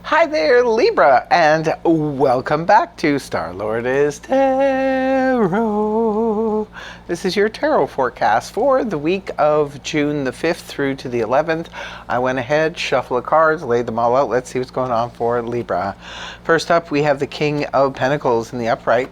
Hi there, Libra, and welcome back to Star-Lord is Tarot. This is your tarot forecast for the week of June the 5th through to the 11th. I went ahead, shuffled the cards, laid them all out. Let's see what's going on for Libra. First up, we have the King of Pentacles in the upright,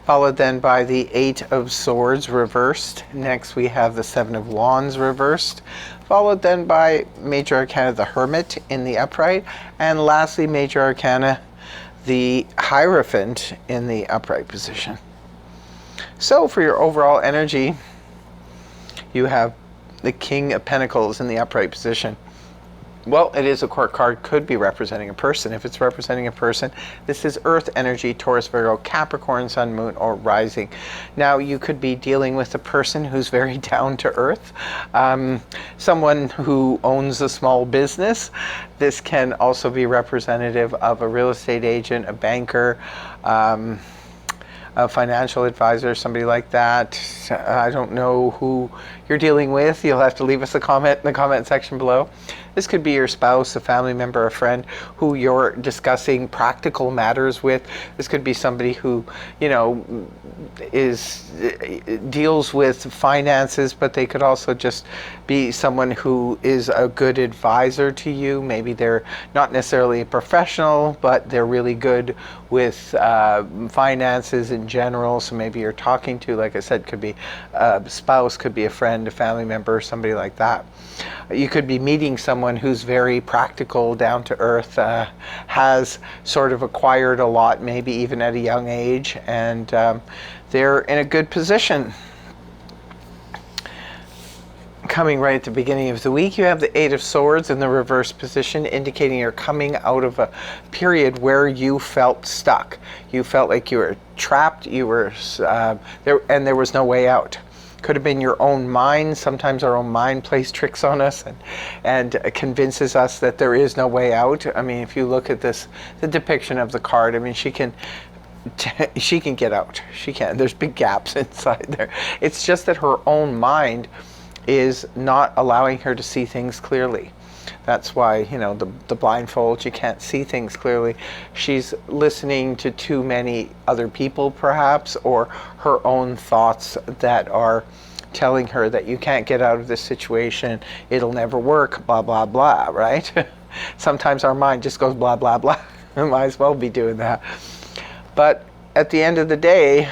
followed then by the Eight of Swords reversed. Next, we have the Seven of Wands reversed, followed then by Major Arcana, the Hermit in the upright, and lastly, Major Arcana, the Hierophant in the upright position. So for your overall energy, you have the King of Pentacles in the upright position. Well, it is a court card, could be representing a person. If it's representing a person, this is Earth energy, Taurus, Virgo, Capricorn, Sun, Moon, or Rising. Now, you could be dealing with a person who's very down to earth, someone who owns a small business. This can also be representative of a real estate agent, a banker, a financial advisor, somebody like that. I don't know who you're dealing with. You'll have to leave us a comment in the comment section below. This could be your spouse, a family member, a friend who you're discussing practical matters with. This could be somebody who, you know, deals with finances, but they could also just be someone who is a good advisor to you. Maybe they're not necessarily a professional, but they're really good with finances in general. So maybe you're talking to, like I said, could be a spouse, could be a friend, a family member, somebody like that. You could be meeting someone who's very practical, down to earth, has sort of acquired a lot, maybe even at a young age, and they're in a good position. Coming right at the beginning of the week, you have the Eight of Swords in the reverse position, indicating you're coming out of a period where you felt stuck. You felt like you were trapped, you were there, and there was no way out. Could have been your own mind. Sometimes our own mind plays tricks on us and convinces us that there is no way out. I mean, if you look at this, the depiction of the card, I mean, she can get out. She can. There's big gaps inside there. It's just that her own mind is not allowing her to see things clearly. That's why, you know, the blindfold, you can't see things clearly. She's listening to too many other people, perhaps, or her own thoughts that are telling her that you can't get out of this situation, it'll never work, blah, blah, blah, right? Sometimes our mind just goes blah, blah, blah. Might as well be doing that. But at the end of the day,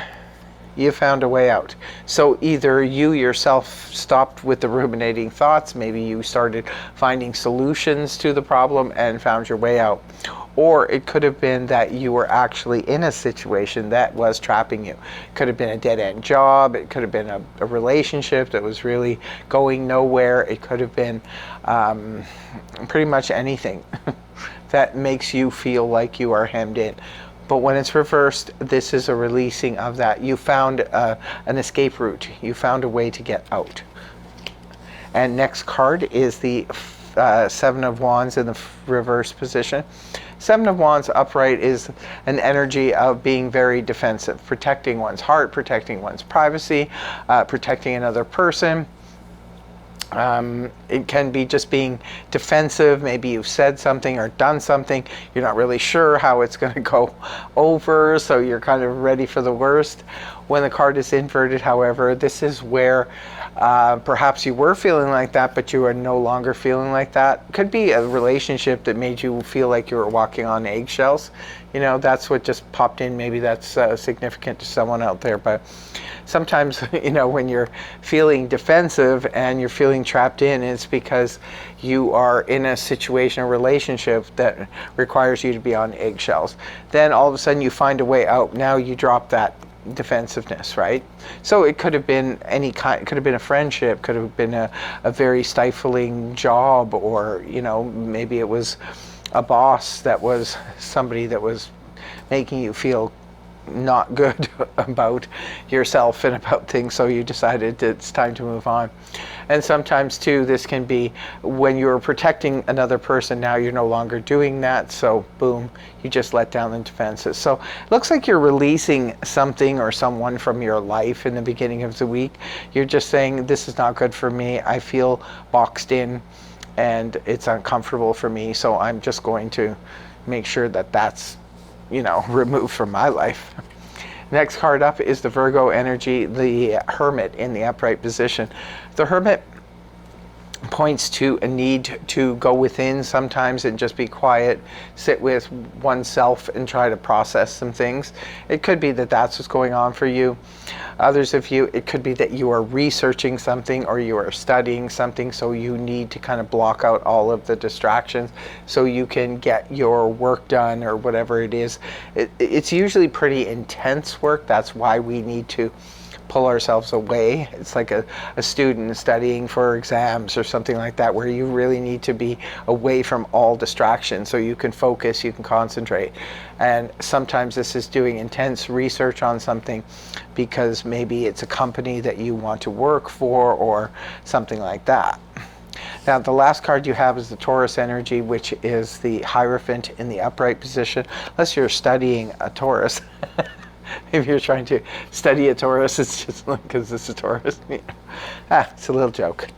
you found a way out. So either you yourself stopped with the ruminating thoughts, maybe you started finding solutions to the problem and found your way out. Or it could have been that you were actually in a situation that was trapping you. It could have been a dead-end job, it could have been a relationship that was really going nowhere, it could have been pretty much anything that makes you feel like you are hemmed in. But when it's reversed, this is a releasing of that. You found an escape route. You found a way to get out. And next card is the Seven of Wands in the reverse position. Seven of Wands upright is an energy of being very defensive, protecting one's heart, protecting one's privacy, protecting another person. It can be just being defensive. Maybe you've said something or done something. You're not really sure how it's going to go over, so you're kind of ready for the worst. When the card is inverted, however, this is where perhaps you were feeling like that, but you are no longer feeling like that. It could be a relationship that made you feel like you were walking on eggshells. You know, that's what just popped in. Maybe that's significant to someone out there, but sometimes, you know, when you're feeling defensive and you're feeling trapped in, it's because you are in a situation, a relationship that requires you to be on eggshells. Then all of a sudden you find a way out. Now you drop that defensiveness, right? So it could have been any kind, it could have been a friendship, could have been a very stifling job, or, you know, maybe it was a boss that was somebody that was making you feel not good about yourself and about things, so you decided it's time to move on. And sometimes too, this can be when you're protecting another person, now you're no longer doing that, so boom, you just let down the defenses. So it looks like you're releasing something or someone from your life in the beginning of the week. You're just saying, this is not good for me, I feel boxed in and it's uncomfortable for me, so I'm just going to make sure that that's, removed from my life. Next card up is the Virgo energy, the Hermit in the upright position. The Hermit points to a need to go within sometimes and just be quiet, sit with oneself and try to process some things. It could be that that's what's going on for you. Others of you, it could be that you are researching something or you are studying something, so you need to kind of block out all of the distractions so you can get your work done or whatever it is. It's usually pretty intense work. That's why we need to pull ourselves away. It's like a student studying for exams or something like that, where you really need to be away from all distractions so you can focus, you can concentrate. And sometimes this is doing intense research on something because maybe it's a company that you want to work for or something like that. Now, the last card you have is the Taurus energy, which is the Hierophant in the upright position, unless you're studying a Taurus. If you're trying to study a Taurus, it's just because it's a Taurus. It's a little joke.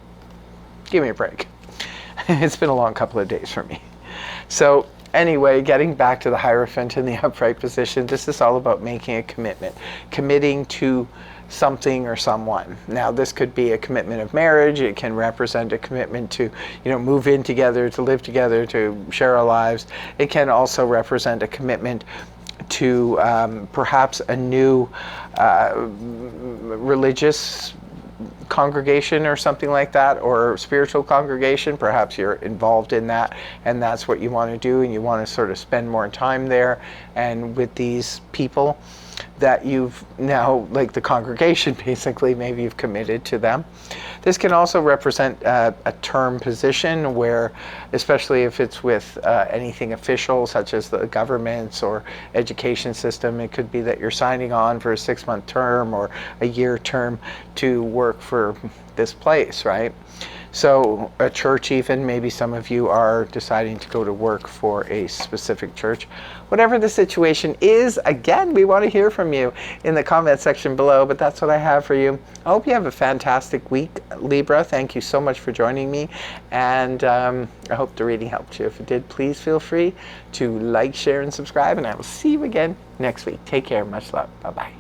Give me a break. It's been a long couple of days for me. So anyway, getting back to the Hierophant in the upright position, this is all about making a commitment, committing to something or someone. Now, this could be a commitment of marriage. It can represent a commitment to, move in together, to live together, to share our lives. It can also represent a commitment to perhaps a new religious congregation or something like that, or spiritual congregation. Perhaps you're involved in that and that's what you want to do, and you want to sort of spend more time there and with these people that you've now, like the congregation basically, maybe you've committed to them. This can also represent a term position where, especially if it's with anything official such as the governments or education system, it could be that you're signing on for a 6-month term or a year term to work for this place, right? So a church even, maybe some of you are deciding to go to work for a specific church. Whatever the situation is, again, we want to hear from you in the comment section below, but that's what I have for you. I hope you have a fantastic week, Libra. Thank you so much for joining me, and I hope the reading helped you. If it did, please feel free to like, share, and subscribe, and I will see you again next week. Take care. Much love. Bye-bye.